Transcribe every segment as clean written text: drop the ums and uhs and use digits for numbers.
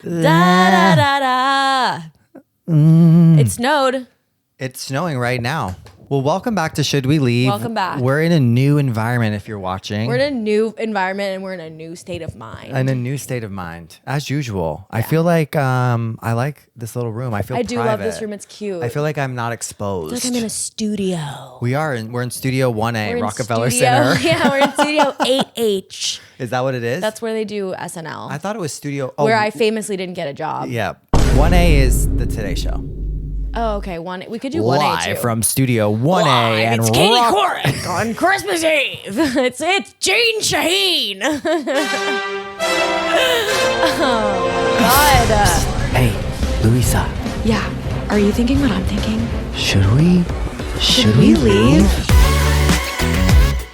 Da da da da. It snowed. It's snowing right now. Well, welcome back to Should We Leave? Welcome back. We're in a new environment if you're watching. We're in a new environment and we're in a new state of mind. In a new state of mind, as usual. Yeah. I feel like I like this little room. I do love this room. It's cute. I feel like I'm not exposed. I feel like I'm in a studio. We're in Studio 1A, Rockefeller Center. Yeah, we're in Studio 8H. Is that what it is? That's where they do SNL. I thought it was Studio... where I famously didn't get a job. Yeah. 1A is the Today Show. Oh, okay. We could do 1A too. Live from Studio 1A. And it's Katie Couric on Christmas Eve. It's Jane Shaheen. Oh, God. Hey, Luisa. Yeah. Are you thinking what I'm thinking? Should we leave?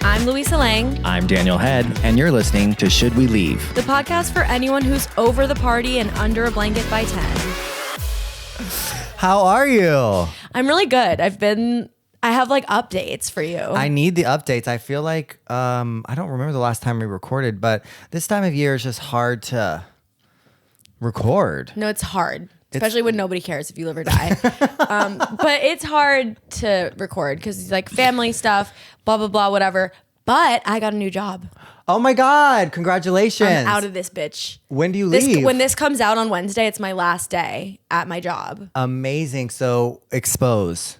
I'm Luisa Lang. I'm Daniel Head, and you're listening to Should We Leave? The podcast for anyone who's over the party and under a blanket by 10. How are you? I'm really good. I have like updates for you. I need the updates. I feel like, I don't remember the last time we recorded, but this time of year is just hard to record. No, it's hard. Especially when nobody cares if you live or die. But it's hard to record because it's like family stuff, blah, blah, blah, whatever. But I got a new job. Oh my God. Congratulations. I'm out of this bitch. When do you leave? When this comes out on Wednesday, it's my last day at my job. Amazing. So expose.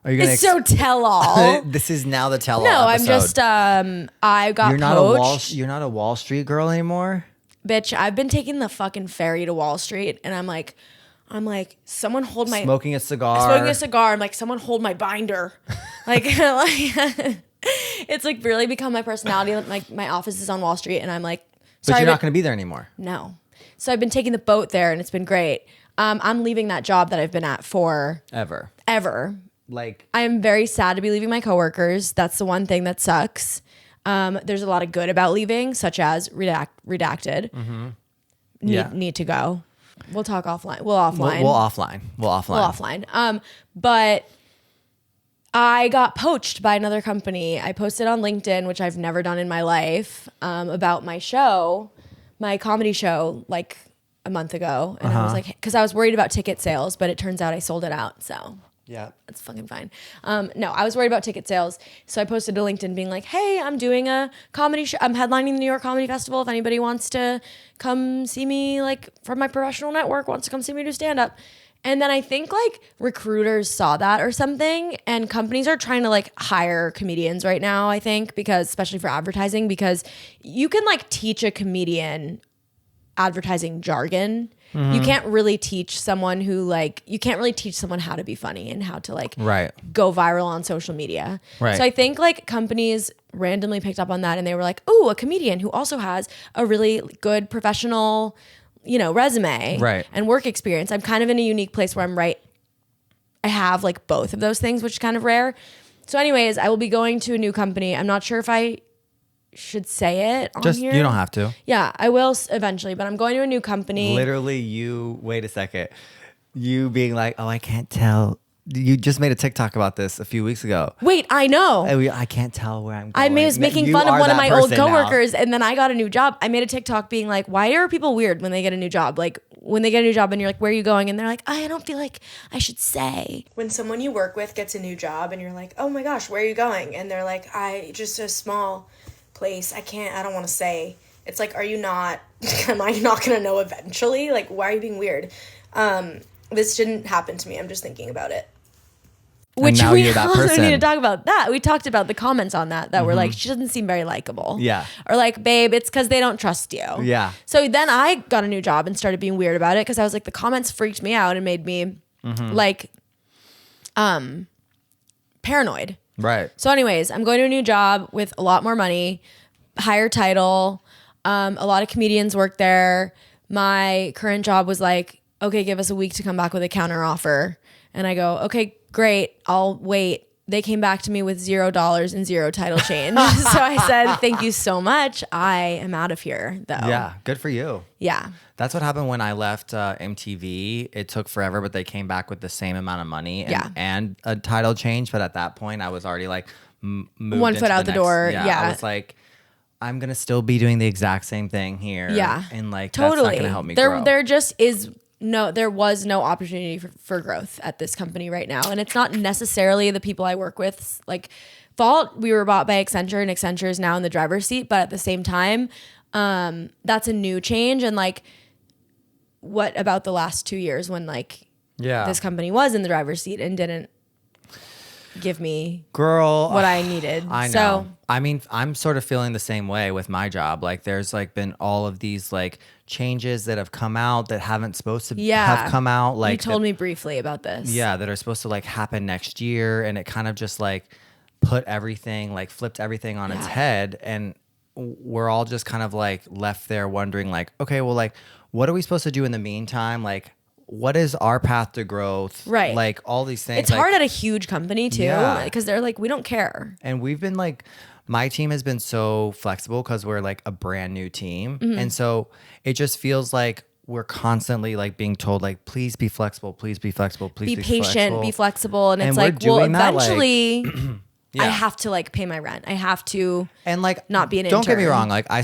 Are you gonna so tell all. This is now the tell all. No, episode. I'm just I got poached. You're not a Wall Street girl anymore? Bitch, I've been taking the fucking ferry to Wall Street and I'm like, someone hold my smoking a cigar. I'm like, someone hold my binder. like it's like really become my personality. Like my office is on Wall Street and I'm like, sorry, but you're not going to be there anymore. No. So I've been taking the boat there and it's been great. I'm leaving that job that I've been at for ever. Like, I am very sad to be leaving my coworkers. That's the one thing that sucks. There's a lot of good about leaving, such as redacted. Mm-hmm. Need to go. We'll talk offline. We'll offline. But I got poached by another company. I posted on LinkedIn, which I've never done in my life, about my comedy show, like a month ago. And I was like, because I was worried about ticket sales, but it turns out I sold it out. So yeah, that's fucking fine. No, I was worried about ticket sales. So I posted to LinkedIn being like, hey, I'm doing a comedy show. I'm headlining the New York Comedy Festival. If anybody wants to come see me, like from my professional network, wants to come see me do stand up. And then I think like recruiters saw that or something, and companies are trying to like hire comedians right now, I think, because especially for advertising, because you can like teach a comedian advertising jargon. Mm-hmm. You can't really teach someone how to be funny and how to like go viral on social media. Right. So I think like companies randomly picked up on that and they were like, oh, a comedian who also has a really good professional, resume and work experience. I'm kind of in a unique place where I have like both of those things, which is kind of rare. So anyways, I will be going to a new company. I'm not sure if I should say it on here. You don't have to. Yeah, I will eventually, but I'm going to a new company. Literally wait a second. You being like, oh, I can't tell. You just made a TikTok about this a few weeks ago. Wait, I know. I can't tell where I'm going. I was making fun of one of my old coworkers and then I got a new job. I made a TikTok being like, why are people weird when they get a new job? Like when they get a new job and you're like, where are you going? And they're like, I don't feel like I should say. When someone you work with gets a new job and you're like, oh my gosh, where are you going? And they're like, just a small place. I don't want to say. It's like, am I not going to know eventually? Like, why are you being weird? This didn't happen to me. I'm just thinking about it. Which we also need to talk about that. We talked about the comments on that were like, she doesn't seem very likable. Yeah. Or like, babe, it's because they don't trust you. Yeah. So then I got a new job and started being weird about it because I was like, the comments freaked me out and made me like paranoid. Right. So anyways, I'm going to a new job with a lot more money, higher title. A lot of comedians work there. My current job was like, okay, give us a week to come back with a counter offer. And I go, okay, great, I'll wait. They came back to me with $0 and zero title change. So I said, thank you so much. I am out of here, though. Yeah, good for you. Yeah. That's what happened when I left MTV. It took forever, but they came back with the same amount of money and a title change. But at that point, I was already like moved one foot out the door. Yeah. I was like, I'm gonna still be doing the exact same thing here. Yeah. And like Totally. that's not gonna help me grow. There was no opportunity for growth at this company right now. And it's not necessarily the people I work with, like fault. We were bought by Accenture, and Accenture is now in the driver's seat. But at the same time, that's a new change. And like, what about the last 2 years when like this company was in the driver's seat and didn't give me what I needed? I know. So, I mean, I'm sort of feeling the same way with my job. Like there's like been all of these like changes that have come out that haven't supposed to have come out. Like you told me briefly about this. Yeah, that are supposed to like happen next year, and it kind of just like put everything, like flipped everything on its head, and we're all just kind of like left there wondering like, okay, well, like what are we supposed to do in the meantime? Like what is our path to growth? Right. Like all these things. It's hard at a huge company too, because they're like, we don't care. And we've been like, my team has been so flexible because we're like a brand new team. And so it just feels like we're constantly like being told like, please be flexible, please be flexible, please be patient, flexible. be flexible. And it's like, well, eventually Yeah. I have to like pay my rent. I have to and like not be an don't intern. get me wrong, like I'm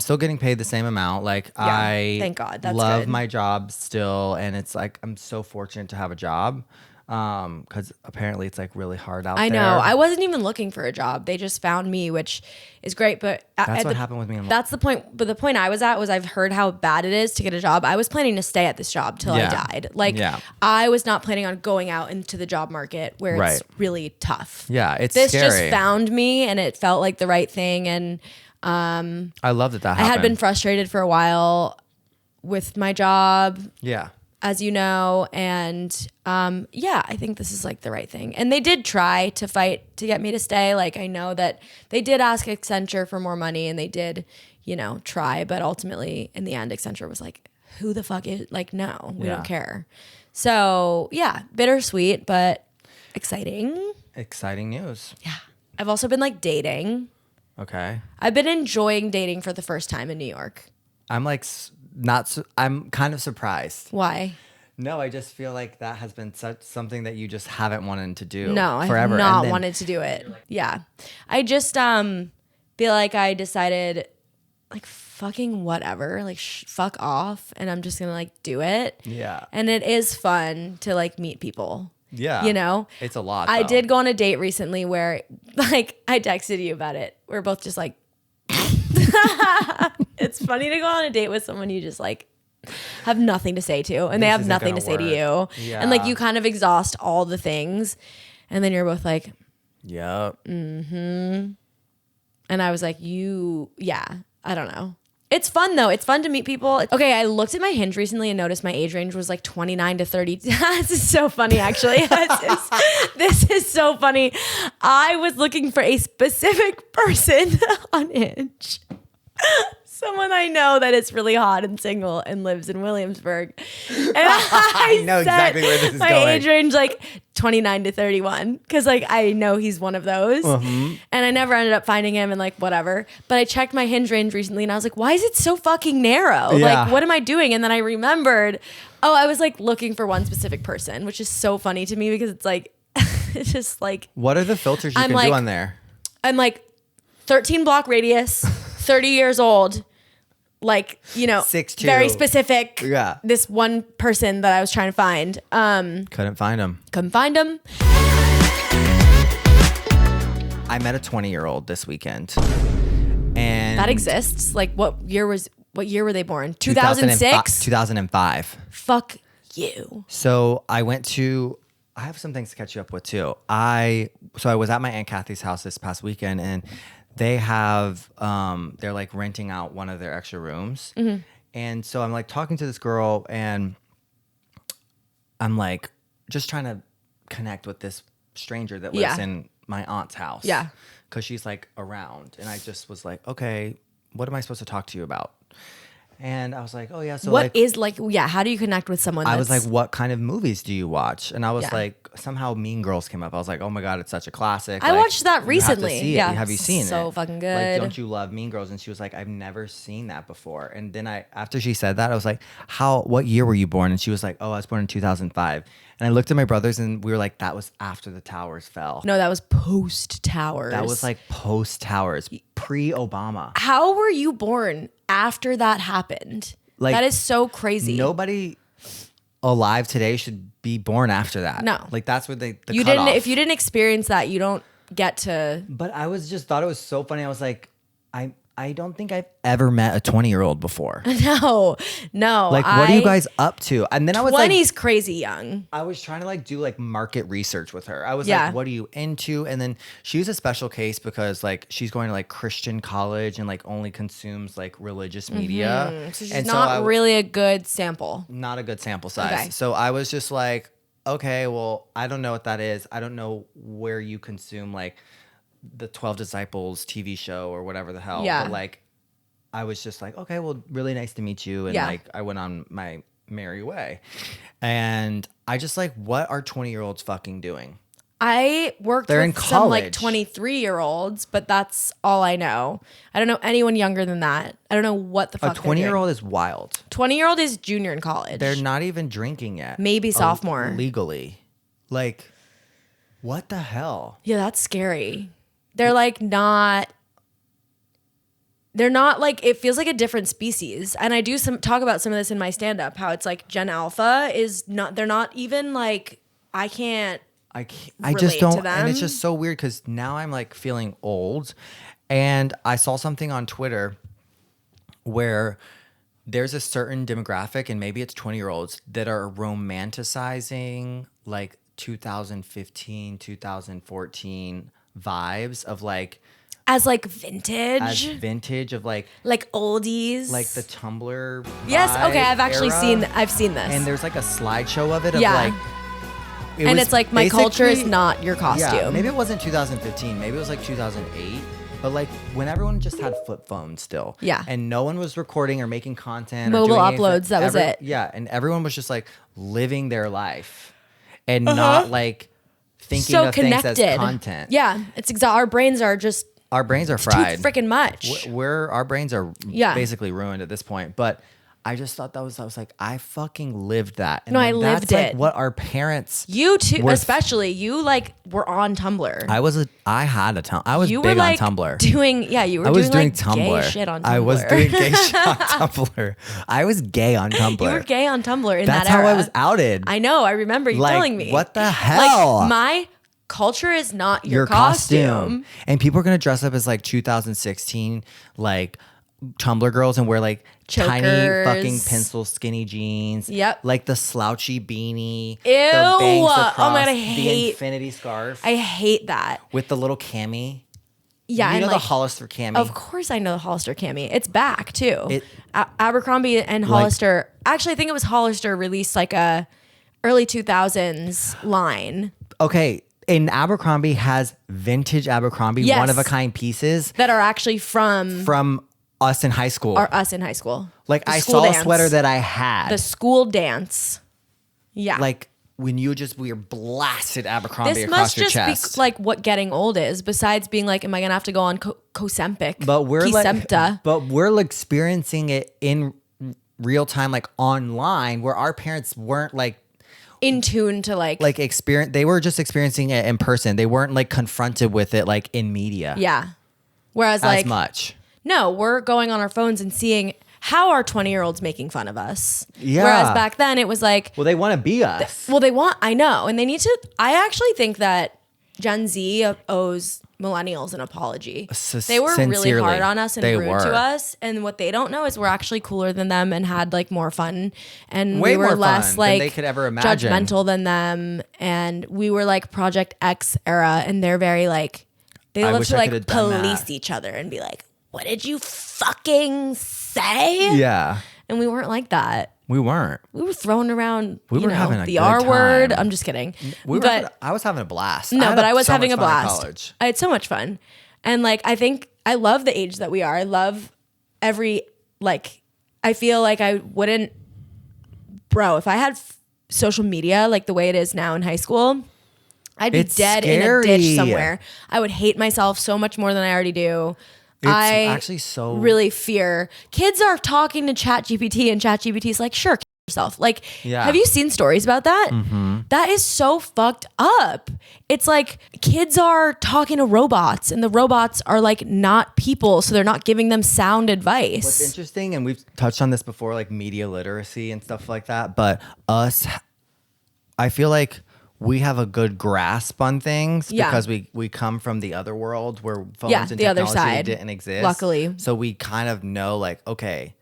still getting paid the same amount. Like I thank God. That's love good. my job still, and it's like I'm so fortunate to have a job. Because apparently it's like really hard out there. I know. I wasn't even looking for a job. They just found me, which is great. But that's what happened with me. That's the point. But the point I was at was I've heard how bad it is to get a job. I was planning to stay at this job till I died. Like I was not planning on going out into the job market where it's really tough. Yeah, it's this scary. just found me, and it felt like the right thing. And I love that happened. I had been frustrated for a while with my job. Yeah. As you know, and I think this is like the right thing. And they did try to fight to get me to stay. Like I know that they did ask Accenture for more money, and they did, try. But ultimately, in the end, Accenture was like, "Who the fuck is like? No, we don't care." So yeah, bittersweet, but exciting. Exciting news. Yeah, I've also been like dating. Okay. I've been enjoying dating for the first time in New York. I'm like I'm kind of surprised. Why? No, I just feel like that has been something that you just haven't wanted to do. No, forever. I have not wanted to do it. Yeah. I just feel like I decided like fucking whatever, like fuck off, and I'm just going to like do it. Yeah. And it is fun to like meet people. Yeah. It's a lot. I did go on a date recently where like I texted you about it. We're both just like it's funny to go on a date with someone you just like have nothing to say to, and they have nothing to say to you. Yeah. And like you kind of exhaust all the things, and then you're both like, yep. And I was like, I don't know. It's fun though. It's fun to meet people. Okay, I looked at my Hinge recently and noticed my age range was like 29 to 30. This is so funny, actually. This is so funny. I was looking for a specific person on Hinge. Someone I know that is really hot and single and lives in Williamsburg. And I know exactly where this is my going. age range like 29 to 31 because like I know he's one of those. And I never ended up finding him and like whatever. But I checked my Hinge range recently and I was like, why is it so fucking narrow? Yeah. Like, what am I doing? And then I remembered, I was like looking for one specific person, which is so funny to me because it's like, it's just like. What are the filters you can do on there? I'm like 13 block radius, 30 years old. Like, 6'2". very specific. Yeah. This one person that I was trying to find. Couldn't find him. I met a 20-year-old this weekend. And that exists. Like what year were they born? 2006? 2005. Fuck you. So I have some things to catch you up with too. I was at my Aunt Kathy's house this past weekend, and they have they're like renting out one of their extra rooms. And so I'm like talking to this girl, and I'm like just trying to connect with this stranger that lives in my aunt's house. Yeah. Because she's like around. And I just was like, okay, what am I supposed to talk to you about? And I was like, oh yeah, so how do you connect with someone? I was like, what kind of movies do you watch? And I was like, somehow Mean Girls came up. I was like, oh my God, it's such a classic. I watched that recently. Have you seen it? So fucking good. Like, don't you love Mean Girls? And she was like, I've never seen that before. And then after she said that, I was like, what year were you born? And she was like, oh, I was born in 2005. And I looked at my brothers, and we were like, that was after the towers fell. No, that was post towers. That was like post towers. pre-Obama. How were you born after that happened? Like, that is so crazy. Nobody alive today should be born after that. No. Like that's what the you cutoff. didn't. If you didn't experience that, you don't get to. But I thought it was so funny. I was like, I don't think I've ever met a 20-year-old before. No. Like, what are you guys up to? And then I was 20's crazy young. I was trying to like do like market research with her. I was Yeah. like, what are you into? And then she's a special case because like she's going to like Christian college and like only consumes like religious media. So she's and not really a good sample. not a good sample size. Okay. So I was just like, okay, well, I don't know what that is. I don't know where you consume like the 12 Disciples TV show or whatever the hell. Yeah. But like, I was just like, okay, well, really nice to meet you. And Yeah. like, I went on my merry way. And I just like, what are 20-year-olds fucking doing? I worked They're in with some like college. 23-year-olds, but that's all I know. I don't know anyone younger than that. I don't know what the fuck A 20-year-old is wild. 20-year-old is junior in college. They're not even drinking yet. Maybe sophomore. Legally. Like, what the hell? Yeah, that's scary. They're like not. They're not like, it feels like a different species. And I do talk about some of this in my stand-up, how it's like Gen Alpha is not, they're not even like, I just relate don't. to them. And it's just so weird because now I'm like feeling old. And I saw something on Twitter where there's a certain demographic, and maybe it's 20-year-olds that are romanticizing like 2015, 2014 vibes of like as vintage, of like oldies, like the Tumblr. Yes, okay, I've actually era. I've seen this. And there's like a slideshow of it of Yeah. like and it's like, my culture is basically- not your costume. Yeah, maybe it wasn't 2015, maybe it was like 2008. But like when everyone just had flip phones still. Yeah. And no one was recording or making content or Mobile doing anything. uploads, that was it. Yeah. And everyone was just like living their life and not like thinking So of connected. things as content. Yeah, it's our brains are just Our brains are too fried. freaking much. Our brains are Yeah. basically ruined at this point. But I just thought I was like, I fucking lived that. And No, I that's lived like it. what our parents You too, were- especially you were on Tumblr. I had a Tumblr. I was you big were like on Tumblr. you were I was doing like Tumblr. gay shit on Tumblr. I was doing gay shit on Tumblr. I was gay on Tumblr. You were gay on Tumblr in That's that era. how I was outed. I know. I remember you Like, telling me. what the hell? Like, my culture is not your costume. And people are gonna dress up as like 2016 like Tumblr girls and wear like tiny Chokers. fucking pencil skinny jeans. Yep. Like the slouchy beanie. Ew. The bangs Oh across, my God, I the hate- infinity scarf I hate that. with the little cami. Yeah, You and know the like, Hollister cami. of course I know the Hollister cami. It's back too. It- Abercrombie and Hollister. Actually, I think it was Hollister released like a early 2000s line Okay, and Abercrombie has vintage Abercrombie, Yes. one of a kind pieces that are actually from us in high school. us in high school. Like The I school saw a dance. sweater that I had. The school dance. Yeah. Like when we were blasted Abercrombie this across must your just chest. be like what getting old is, besides being like, am I gonna have to go on Cosempic? but we're Kesimpta? like experiencing it in real time, like online, where our parents weren't like in tune to like experience. They were just experiencing it in person. They weren't like confronted with it like in media. yeah. Whereas as like much. no, we're going on our phones and seeing how are 20-year-olds making fun of us. Yeah. Whereas back then it was like, Well, they want to be us. well, I know, and they need to. I actually think that Gen Z owes millennials an apology. They were really Sincerely, hard on us and they rude were. to us, and what they don't know is we're actually cooler than them and had like more fun, and Way we were more less fun like than they could ever imagine. judgmental than them, and we were like Project X era, and they're very like they I love wish to I like could've done police that. each other and be like, "What did you fucking say?" Yeah, And we weren't like that. we weren't. We were throwing around, We were having a the good R word. time. I'm just kidding. I was having a blast. No, had but I was so having a much fun in blast. college. I had so much fun. And like, I think I love the age that we are. I love every, like, I feel like I wouldn't, bro, if I had social media like the way it is now in high school, I'd be It's dead in a ditch scary. somewhere. I would hate myself so much more than I already do. It's I actually so really fear. Kids are talking to ChatGPT and ChatGPT is like, sure, yourself. Like, Yeah. have you seen stories about that? That is so fucked up. It's like kids are talking to robots and the robots are like not people. So they're not giving them sound advice. What's interesting, and we've touched on this before, like media literacy and stuff like that, but I feel like we have a good grasp on things because we come from the other world where phones and the technology other side didn't exist. Luckily. So we kind of know like, okay,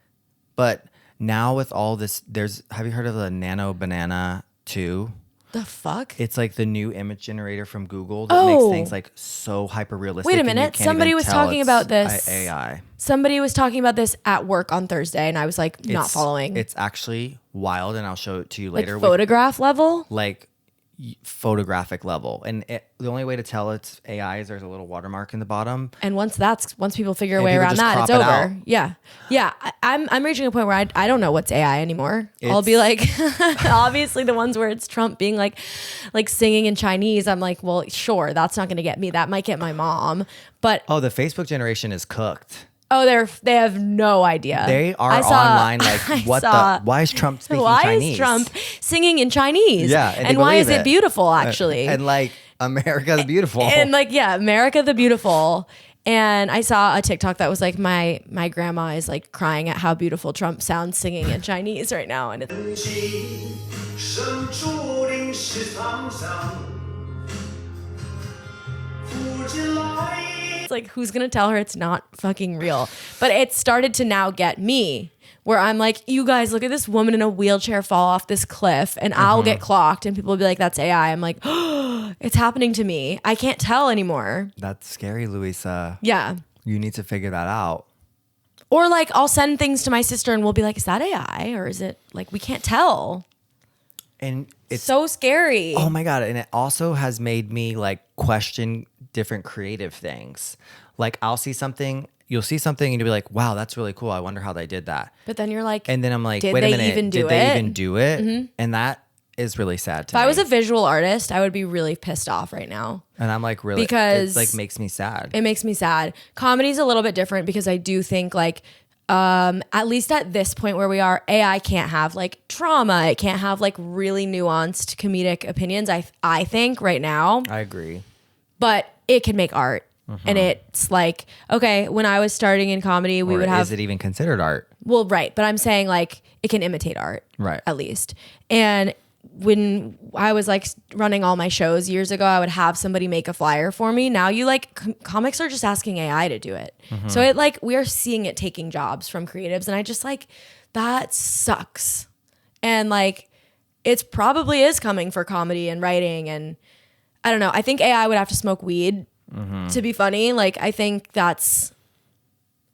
but now with all this, have you heard of the Nano Banana 2? The fuck? It's like the new image generator from Google that makes things like so hyper realistic. Wait a minute. Somebody was talking about this. AI. Somebody was talking about this at work on Thursday, and I was like, not following. It's actually wild, and I'll show it to you like later. photograph level? Like photographic level, and the only way to tell it's AI is there's a little watermark in the bottom. And once people figure a way around that, it's over. Yeah. I'm reaching a point where I don't know what's AI anymore. I'll be like, obviously the ones where it's Trump being like singing in Chinese. I'm like, well, sure, that's not going to get me. That might get my mom. But the Facebook generation is cooked. They have no idea. They are online like, why is Trump speaking Chinese? Why is Trump singing in Chinese? Yeah. And why is it beautiful, actually? And like, America the Beautiful. And like, America the Beautiful. And I saw a TikTok that was like, my grandma is like crying at how beautiful Trump sounds singing in Chinese right now. And it's like, who's going to tell her it's not fucking real? But it started to now get me where I'm like, you guys, look at this woman in a wheelchair fall off this cliff and I'll get clocked and people will be like, that's AI. I'm like, oh, it's happening to me. I can't tell anymore. That's scary, Luisa. Yeah. You need to figure that out. Or like, I'll send things to my sister and we'll be like, is that AI? Or is it like, we can't tell. And it's so scary. Oh my God. And it also has made me like question different creative things. Like you'll see something and you'll be like, wow, that's really cool. I wonder how they did that. But then you're like, and then I'm like, did wait a they minute, even do did it? they even do it? Mm-hmm. And that is really sad to me. If I was a visual artist, I would be really pissed off right now. And I'm like, really? Because it like makes me sad. It makes me sad. Comedy's a little bit different because I do think like, at least at this point where we are, AI can't have like trauma. It can't have like really nuanced comedic opinions. I think right now. I agree. But it can make art. And it's like, okay, when I was starting in comedy, we would have. Is it even considered art? Well, right. But I'm saying like it can imitate art. Right. At least. And when I was like running all my shows years ago, I would have somebody make a flyer for me. Now you like comics are just asking AI to do it. So it like we are seeing it taking jobs from creatives. And I just like that sucks. And like it probably is coming for comedy and writing. And I don't know. I think AI would have to smoke weed to be funny. Like I think that's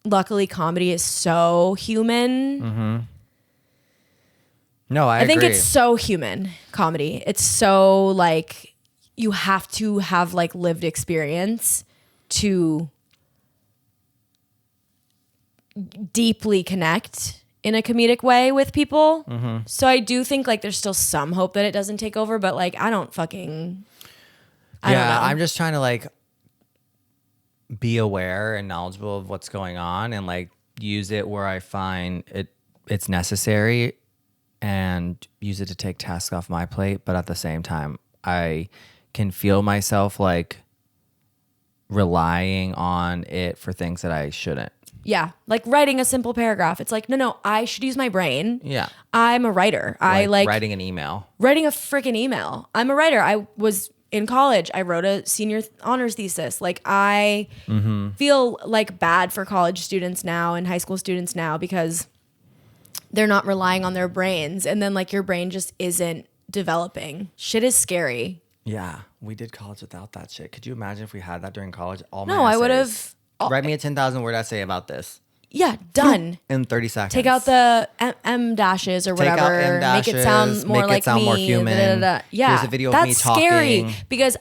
luckily comedy is so human. No, I think agree. it's so human comedy. It's so like you have to have like lived experience to deeply connect in a comedic way with people. So I do think like there's still some hope that it doesn't take over, but like I don't know. I'm just trying to like be aware and knowledgeable of what's going on and like use it where I find it's necessary and use it to take tasks off my plate. But at the same time, I can feel myself like relying on it for things that I shouldn't. Yeah. Like writing a simple paragraph. It's like, no, I should use my brain. Yeah. I'm a writer. I like writing an email. Writing a freaking email. I'm a writer. I was in college. I wrote a senior honors thesis. Like I feel like bad for college students now and high school students now because they're not relying on their brains. And then like your brain just isn't developing. Shit is scary. Yeah. We did college without that shit. Could you imagine if we had that during college? I would have. Write me a 10,000 word essay about this. Yeah, done. In 30 seconds. Take out the M dashes or whatever. Take out M dashes, make it sound more like me. More human. Yeah, here's a video of me talking. Scary because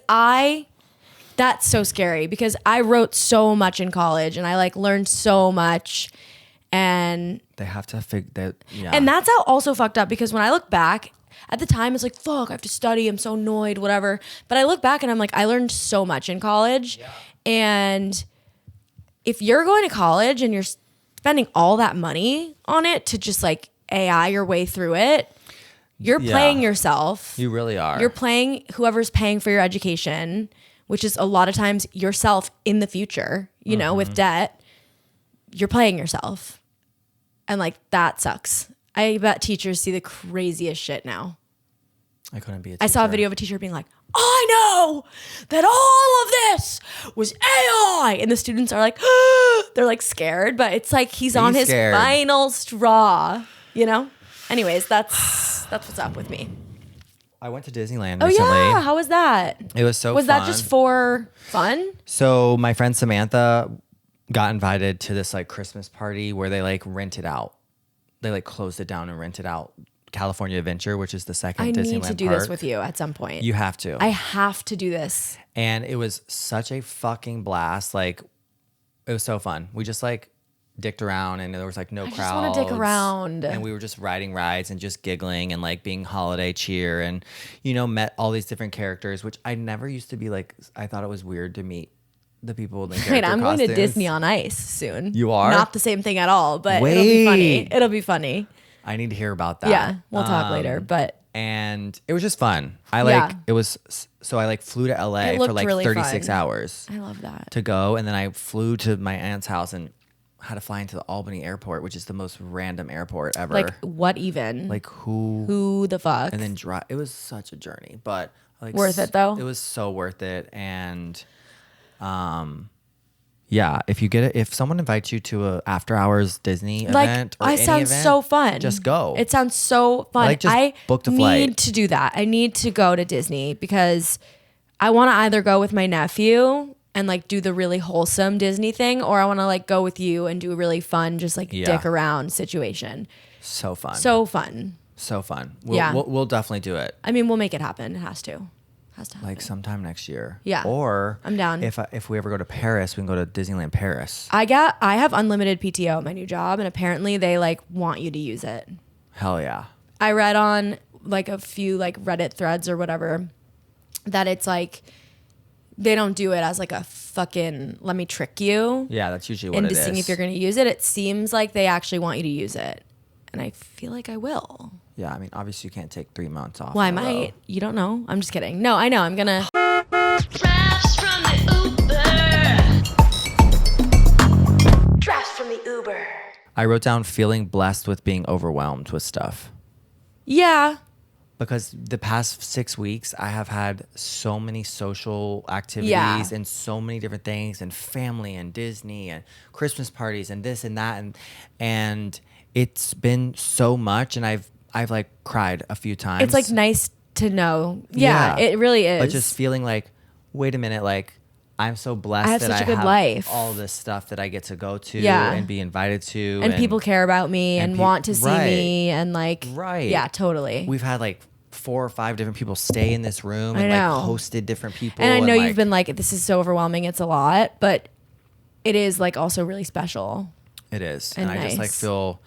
that's so scary because I wrote so much in college and I like learned so much and they have to figure that. Yeah. And that's how also fucked up because when I look back at the time, it's like, fuck, I have to study. I'm so annoyed, whatever. But I look back and I'm like, I learned so much in college. Yeah. And if you're going to college and you're spending all that money on it to just like AI your way through it, You're playing yourself. You really are. You're playing whoever's paying for your education, which is a lot of times yourself in the future, you know, with debt. You're playing yourself. And like that sucks. I bet teachers see the craziest shit now. I couldn't be a teacher. I saw a video of a teacher being like, I know that all of this was AI. And the students are like, they're like scared, but it's like he's on his final straw, you know? Anyways, that's what's up with me. I went to Disneyland recently. Oh yeah, how was that? It was so fun. Was that just for fun? So my friend Samantha got invited to this like Christmas party where they like rented out. They like closed it down and rented out California Adventure, which is the second Disneyland I need to do this with you at some point. You have to. I have to do this. And it was such a fucking blast. Like, it was so fun. We just like dicked around and there was like no crowds. I just want to dick around. And we were just riding rides and just giggling and like being holiday cheer and, you know, met all these different characters, which I never used to be like, I thought it was weird to meet the people in the character I'm costumes. going to Disney on Ice soon. You are? Not the same thing at all, but it'll be funny. It'll be funny. I need to hear about that. Yeah, we'll talk later, but. And it was just fun. It was, so I like flew to LA for like really 36 fun. hours. I love that. To go. And then I flew to my aunt's house and had to fly into the Albany airport, which is the most random airport ever. Like what even? Like who the fuck? And then drive. It was such a journey, but like worth it though. It was so worth it. And, yeah, if someone invites you to a after hours Disney event or any event, so fun. Just go. It sounds so fun. Like just booked a flight. I need to do that. I need to go to Disney because I want to either go with my nephew and like do the really wholesome Disney thing, or I want to like go with you and do a really fun, just like dick around situation. So fun. So fun. So fun. We'll definitely do it. I mean, we'll make it happen. It has to. Like sometime next year. Yeah. Or I'm down. If we ever go to Paris, we can go to Disneyland Paris. I have unlimited PTO at my new job, and apparently they like want you to use it. Hell yeah. I read on like a few like Reddit threads or whatever that it's like they don't do it as like a fucking let me trick you. Yeah, that's usually what it is. Into seeing if you're going to use it. It seems like they actually want you to use it, and I feel like I will. Yeah, I mean, obviously you can't take 3 months off. Well, I might. You don't know. I'm just kidding. No, I know. I'm gonna. Drafts from the Uber. I wrote down feeling blessed with being overwhelmed with stuff. Yeah. Because the past 6 weeks, I have had so many social activities and so many different things, and family and Disney and Christmas parties and this and that, and it's been so much, and I've like cried a few times. It's like nice to know. Yeah, it really is. But just feeling like, wait a minute, like I'm so blessed I have that such I a good have life. all this stuff that I get to go to Yeah. and be invited to. And people care about me and want to see me and like, yeah, totally. We've had like 4 or 5 different people stay in this room and I like know. hosted different people. And I know like, you've been like, this is so overwhelming. It's a lot, but it is like also really special. It is. And I just like nice. feel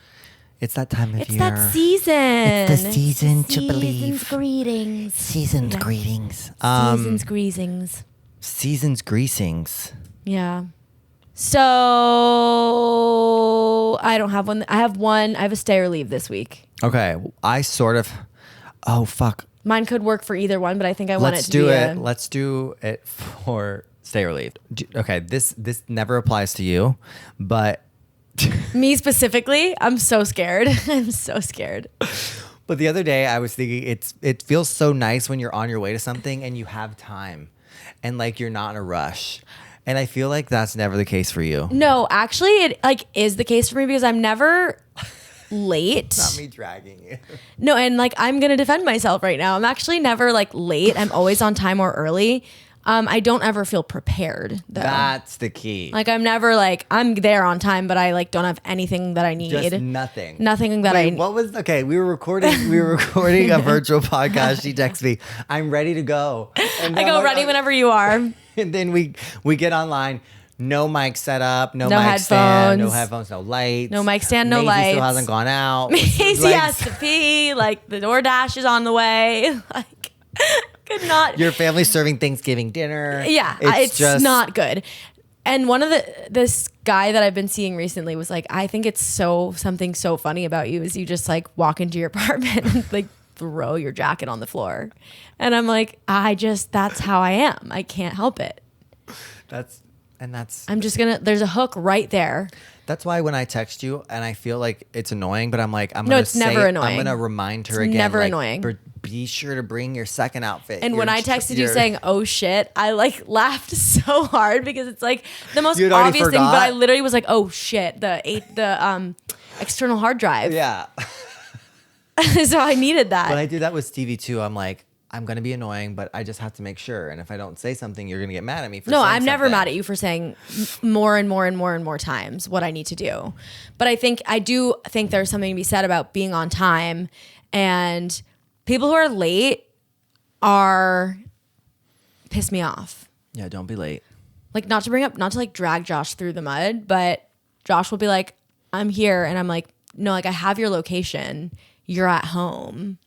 it's that time of It's year. that season. It's the season to believe. Season's greetings. Season's greetings. Season's greetings. Season's greasings. Yeah. So I don't have one. I have one. I have a stay or leave this week. Okay. I sort of. Oh, fuck. Mine could work for either one, but I think I want it Let's to do be it. Let's do it for stay or leave. Okay. This never applies to you, but. me specifically. I'm so scared. I'm so scared. But the other day I was thinking it feels so nice when you're on your way to something and you have time and like you're not in a rush. And I feel like that's never the case for you. No, actually it like is the case for me because I'm never late. Not me dragging you. No, and like I'm gonna defend myself right now. I'm actually never like late. I'm always on time or early. I don't ever feel prepared though. That's the key. Like I'm never like I'm there on time, but I like don't have anything that I need. Just nothing. Nothing that Wait, what was okay? We were recording a virtual podcast. She texts me, "I'm ready to go." And I I'm go like, ready whenever you are. And then we get online. No mic set up. No No mic stand. No headphones. headphones. No lights. No mic stand, no Maisie still lights. hasn't gone out. Maisie Like, has to pee. Like the DoorDash is on the way. Like could not. Your family's serving Thanksgiving dinner. Yeah, it's just not good. And one of this guy that I've been seeing recently was like, I think it's something so funny about you is you just like walk into your apartment and like throw your jacket on the floor. And I'm like, that's how I am. I can't help it. I'm just gonna, there's a hook right there. That's why when I text you and I feel like it's annoying, but I'm like, it's never annoying. I'm gonna remind her It's again. never like, annoying. Be sure to bring your second outfit. And when I texted you saying, "Oh shit," I like laughed so hard because it's like the most obvious thing. But I literally was like, "Oh shit!" The external hard drive. Yeah. So I needed that. But I did that with Stevie too. I'm like, I'm gonna be annoying, but I just have to make sure. And if I don't say something, you're gonna get mad at me for saying I'm never something. mad at you for saying more and more and more and more times what I need to do. But I do think there's something to be said about being on time, and people who are late piss me off. Yeah, don't be late. Like not to like drag Josh through the mud, but Josh will be like, "I'm here," and I'm like, "No, like I have your location. You're at home."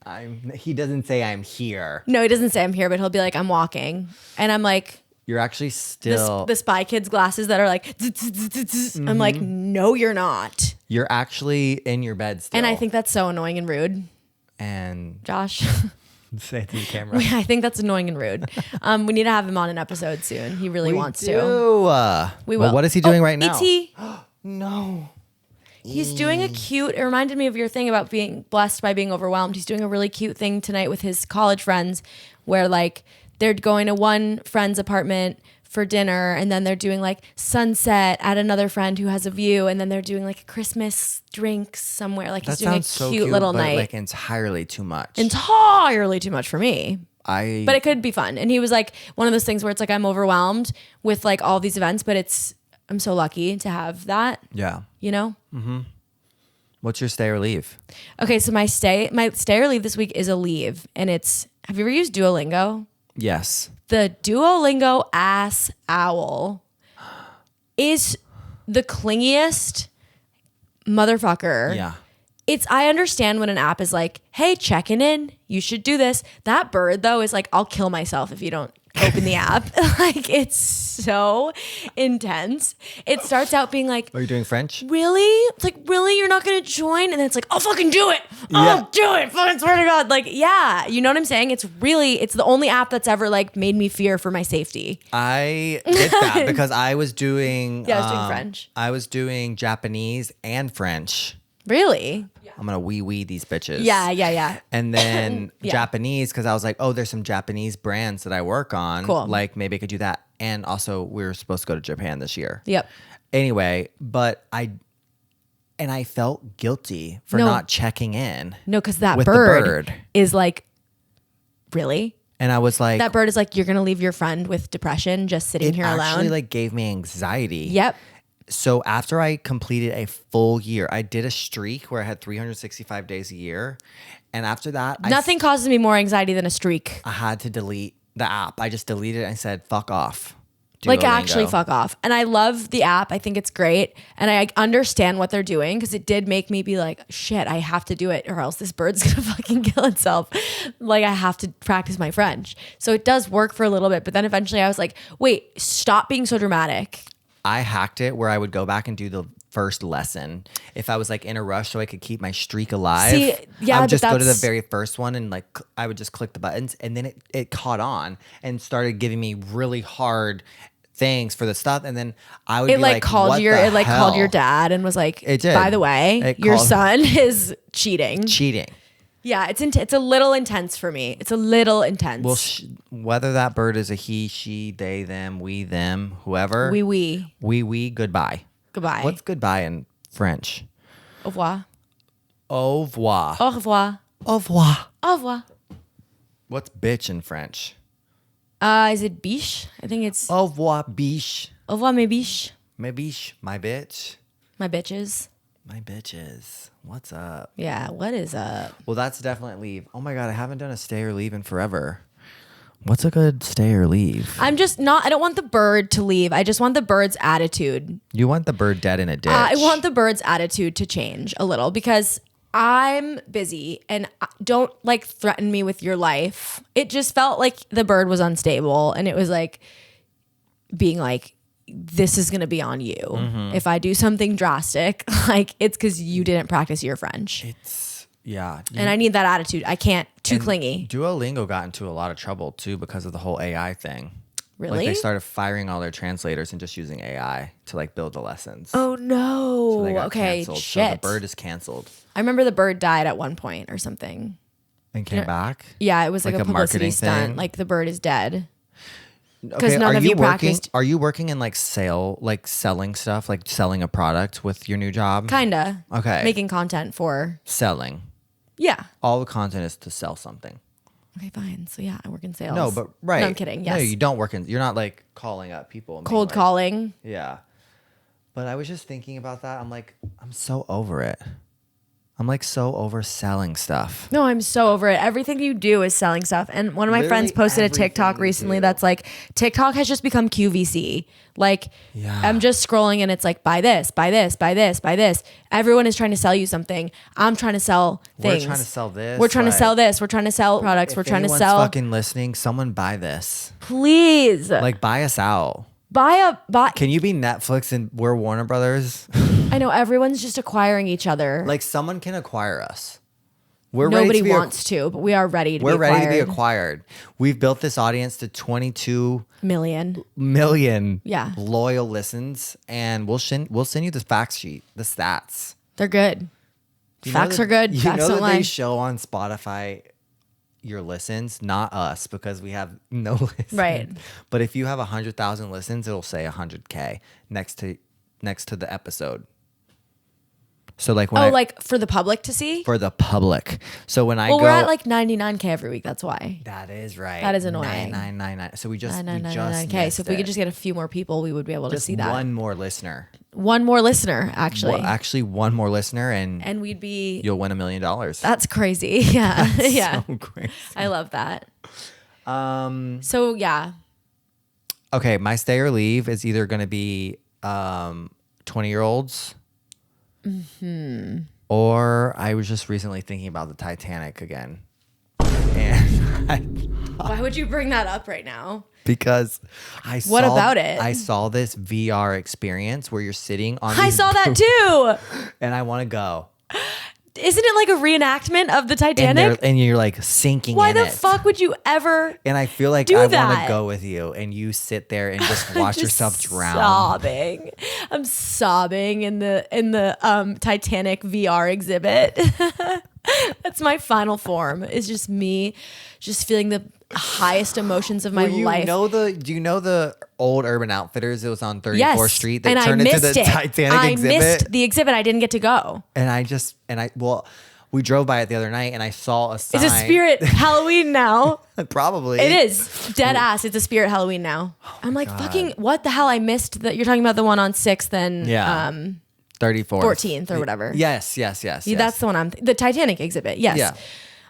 He doesn't say I'm here. No, he doesn't say I'm here, but he'll be like, "I'm walking," and I'm like, You're actually still. the Spy Kids glasses that are like, I'm like, "No, you're not." You're actually in your bed still. And I think that's so annoying and rude, And Josh. say it to the camera. I think that's annoying and rude. We need to have him on an episode soon. He really wants to. We will. Well, what is he doing right now? E.T. No. He's doing a cute, it reminded me of your thing about being blessed by being overwhelmed. He's doing a really cute thing tonight with his college friends where like they're going to one friend's apartment for dinner and then they're doing like sunset at another friend who has a view and then they're doing like a Christmas drinks somewhere. Like he's doing a cute little but night. like entirely too much. Entirely too much for me. But it could be fun. And he was like one of those things where it's like I'm overwhelmed with like all these events, but I'm so lucky to have that. Yeah. You know? What's your stay or leave? Okay, so my stay or leave this week is a leave, and have you ever used Duolingo? Yes. The Duolingo ass owl is the clingiest motherfucker. Yeah. I understand when an app is like, "Hey, checking in, you should do this." That bird though is like, "I'll kill myself if you don't open the app." Like it's so intense. It starts out being like, Are you doing French? "Really?" It's like, "Really? You're not gonna join?" And then it's like, "I'll fucking do it. I'll do it. Fucking swear to God." Like, yeah, you know what I'm saying? It's the only app that's ever like made me fear for my safety. I did that because I was doing Yeah, I was doing French. I was doing Japanese and French. Really? I'm gonna wee these bitches. Yeah. And then Yeah. Japanese, because I was like, oh, there's some Japanese brands that I work on. Cool. Like maybe I could do that. And also we were supposed to go to Japan this year. Yep. Anyway, but I felt guilty for No. not checking in. No, because that with the bird is like, really? And I was like, That bird is like, you're gonna leave your friend with depression just sitting here alone. actually like gave me anxiety. Yep. So after I completed a full year, I did a streak where I had 365 days a year. And after that, Nothing causes me more anxiety than a streak. I had to delete the app. I just deleted it and said, fuck off. Like Duolingo. actually fuck off. And I love the app. I think it's great. And I understand what they're doing because it did make me be like, shit, I have to do it or else this bird's going to fucking kill itself. Like I have to practice my French. So it does work for a little bit. But then eventually I was like, wait, stop being so dramatic. I hacked it where I would go back and do the first lesson if I was like in a rush so I could keep my streak alive. See, yeah, I would just but go to the that's- very first one and like I would just click the buttons and then it caught on and started giving me really hard things for the stuff and then I would be like called what your the it like hell? called your dad and was like, It did. by the way, It your called- son is cheating. Cheating. Yeah, it's a little intense for me. It's a little intense. Well, whether that bird is a he, she, they, them, we, them, whoever. We, goodbye. Goodbye. What's goodbye in French? Au revoir. Au revoir. Au revoir. Au revoir. Au revoir. What's bitch in French? Is it biche? I think it's Au revoir, biche. au revoir, mes biches. My biche, my bitch. My bitches. My bitches. What's up? Yeah, what is up? Well, that's definitely leave. Oh my God, I haven't done a stay or leave in forever. What's a good stay or leave? I don't want the bird to leave. I just want the bird's attitude. You want the bird dead in a ditch. I want the bird's attitude to change a little because I'm busy and don't like threaten me with your life. It just felt like the bird was unstable and it was like being like, this is going to be on you. If I do something drastic, like it's because you didn't practice your French. Yeah. And I need that attitude. I can't too And clingy. Duolingo got into a lot of trouble too because of the whole AI thing. Really? Like they started firing all their translators and just using AI to like build the lessons. Oh no. So they got Okay. canceled. Shit. So the bird is canceled. I remember the bird died at one point or something. And came back? Yeah, it was like a publicity marketing stunt. thing? Like the bird is dead. Okay, none of you practiced. Are you working in like selling stuff, like selling a product with your new job? Kinda. Okay. Making content for. Selling. Yeah. All the content is to sell something. Okay, fine. So yeah, I work in sales. No, but right. No, I'm kidding. Yes. No, you don't work in. You're not like calling up people. And being Cold like- calling. Yeah. But I was just thinking about that. I'm like, I'm so over it. I'm like so over selling stuff. No, I'm so over it. Everything you do is selling stuff. And one of my friends Literally posted a TikTok everything you recently do. that's like, TikTok has just become QVC. Like, Yeah. I'm just scrolling and it's like, buy this, buy this, buy this, buy this. Everyone is trying to sell you something. I'm trying to sell things. We're trying to sell this. We're trying to like, sell this. We're trying to sell products. We're if trying to anyone's sell. fucking listening, someone buy this. Please. Like buy us out. buy. Can you be Netflix and we're Warner Brothers? I know everyone's just acquiring each other. Like someone can acquire us. We're Nobody ready to be wants to, but we are ready to We're be acquired. ready to be acquired. We've built this audience to 22 Million. million Yeah. loyal listens, and we'll send you the fact sheet, the stats. They're good. You know Facts that- are good. You Facts know don't that they lie. show on Spotify your listens, not us, because we have no listens. Right. But if you have 100,000 listens, it'll say 100K next to the episode. So like when Like for the public to see? for the public. So when I Well, go, we're at like 99K every week. That's why. that is right. That is annoying. 9999. So we just 99K. So missed if we could it. just get a few more people, we would be able to Just see that. one more listener. One more listener, actually. Well, actually, one more listener, and And we'd be. you'll win $1 million. That's crazy. Yeah. yeah. So crazy. I love that. So yeah. Okay, my stay or leave is either going to be 20-year-olds, or I was just recently thinking about the Titanic again, and Why would you bring that up right now? because I What saw, about it? I saw this VR experience where you're sitting on. I these saw that booths, too. and I want to go. Isn't it like a reenactment of the And, Titanic? and you're like sinking Why in the it. fuck would you ever And I feel like do I want that? to go with you, and you sit there and just watch just yourself drown. Sobbing. I'm sobbing in the Titanic VR exhibit. That's my final form. It's just me just feeling the highest emotions of my Well, life. do you know the old Urban Outfitters? It was on 34th Yes, Street that and I turned into missed the it. Titanic I exhibit. missed the exhibit. I didn't get to go. We drove by it the other night, and I saw a sign. It's a spirit Halloween now. Probably. It is dead ass. It's a spirit Halloween now. I'm like, God. fucking, what the hell? I missed that. You're talking about the one on 6th and Yeah. 34th. 14th or whatever. Yes. That's the one the Titanic exhibit. Yes. Yeah.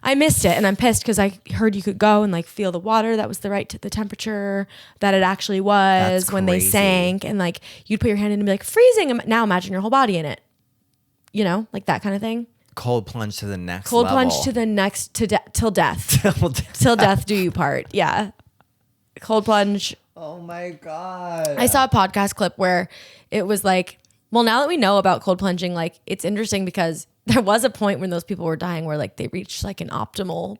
I missed it, and I'm pissed because I heard you could go and like feel the water that was the temperature that it actually was That's when they crazy. sank, and like you'd put your hand in and be like freezing. Now imagine your whole body in it. You know, like that kind of thing. Cold plunge to the next Cold level. plunge to the next till death. Till death. Till death do you part. Yeah. Cold plunge. Oh my God. I saw a podcast clip where it was like, well, now that we know about cold plunging, like it's interesting because there was a point when those people were dying where like they reached like an optimal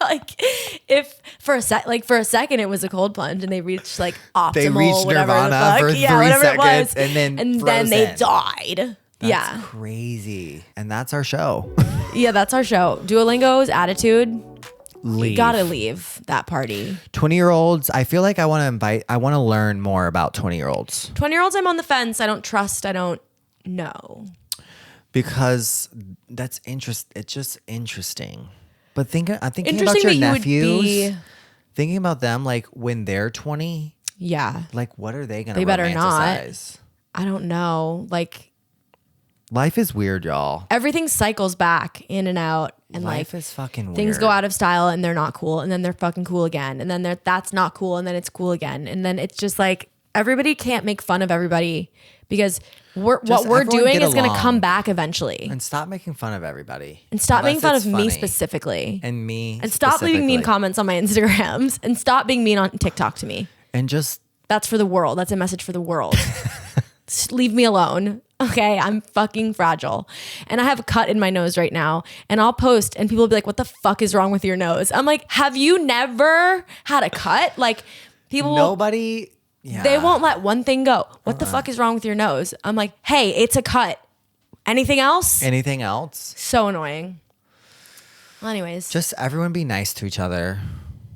like if for a second it was a cold plunge and they reached like optimal They reached whatever the nirvana fuck. for Yeah, 3 whatever it was. seconds and then they frozen. died. That's crazy. And that's our show. Yeah, that's our show. Duolingo's attitude. Leave. You gotta leave that party. 20-year-olds, I feel like I want to learn more about 20-year-olds 20-year-olds, I'm on the fence. I don't trust. I don't know. because that's it's just interesting. But I'm thinking about Interesting your that you would nephews. be- Thinking about them, like when they're 20, Yeah. like what are they gonna They better not. romanticize? I don't know. Like Life is weird, y'all. everything cycles back in and out, and Life like is fucking weird. things go out of style and they're not cool, and then they're fucking cool again, and then that's not cool, and then it's cool again, and then it's just like everybody can't make fun of everybody because what we're everyone doing get is going to along. come back eventually, And stop making fun of everybody. and stop making Unless fun of it's me funny. specifically, And me. and stop leaving mean specifically. comments on my Instagrams, and stop being mean on TikTok to me. And just That's for the world. That's a message for the world. leave me alone. Okay, I'm fucking fragile. And I have a cut in my nose right now. And I'll post and people will be like, what the fuck is wrong with your nose? I'm like, have you never had a cut? Like people Nobody. Yeah. they won't let one thing go. What the fuck is wrong with your nose? I'm like, hey, it's a cut. Anything else? Anything else? So annoying. Well, anyways. Just everyone be nice to each other.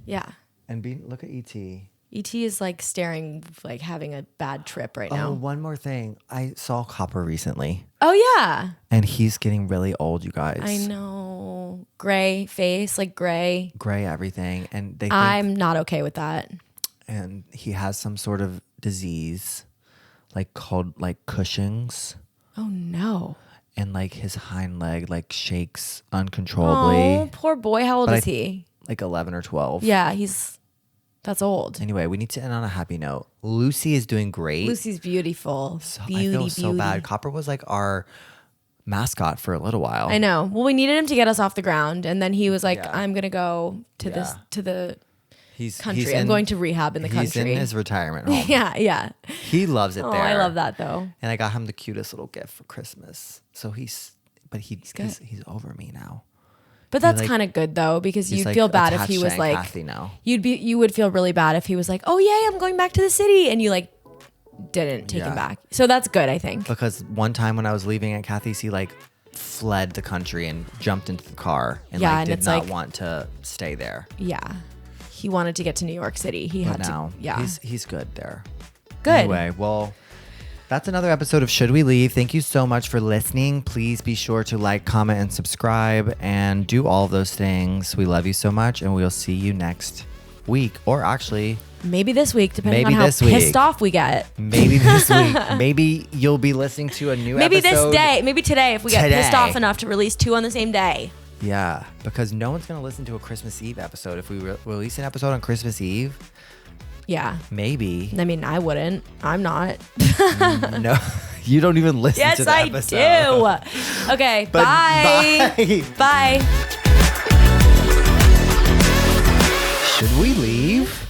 Yeah. And look at E.T. E.T. is like staring, like having a bad trip right Oh, now. one more thing. I saw Copper recently. Oh, yeah. And he's getting really old, you guys. I know. Gray face, like gray. Gray everything. And they think, I'm not okay with that. and he has some sort of disease like called like Cushing's. Oh, no. And like his hind leg like shakes uncontrollably. Oh, poor boy. How old is he? Like 11 or 12. Yeah, that's old. Anyway, we need to end on a happy note. Lucy is doing great. Lucy's beautiful. So Beauty, I feel so beauty. bad. Copper was like our mascot for a little while. I know. Well, we needed him to get us off the ground, and then he was like, Yeah. "I'm gonna go to the He's country. I'm going to rehab in the He's country." in his retirement home. Yeah. He loves it Oh, there. I love that though. And I got him the cutest little gift for Christmas. So he's good. he's over me now. But that's like- kind of good though, because He's you'd like feel bad if attached he to was Aunt like, Kathy now. you would feel really bad if he was like, "Oh yay, I'm going back to the city," and you like didn't take him Yeah. back. So that's good, I think. Because one time when I was leaving Aunt Kathy's, he like fled the country and jumped into the car and Yeah, like and did it's not like- want to stay there. Yeah, he wanted to get to New York City. He But had now to. Yeah, he's good there. good. Anyway, well, that's another episode of Should We Leave? Thank you so much for listening. Please be sure to like, comment, and subscribe and do all of those things. We love you so much, and we'll see you next week. Or actually, Maybe this week, depending Maybe on how this week. pissed off we get. maybe this week. Maybe you'll be listening to a new Maybe episode. this day. Maybe today, if we get pissed Today. off enough to release 2 on the same day. Yeah, because no one's going to listen to a Christmas Eve episode. If we release an episode on Christmas Eve, Yeah. maybe. I mean, I wouldn't. I'm not. No, you don't even listen Yes, to the I episode. do. Okay. But bye. bye. Bye. Should we leave?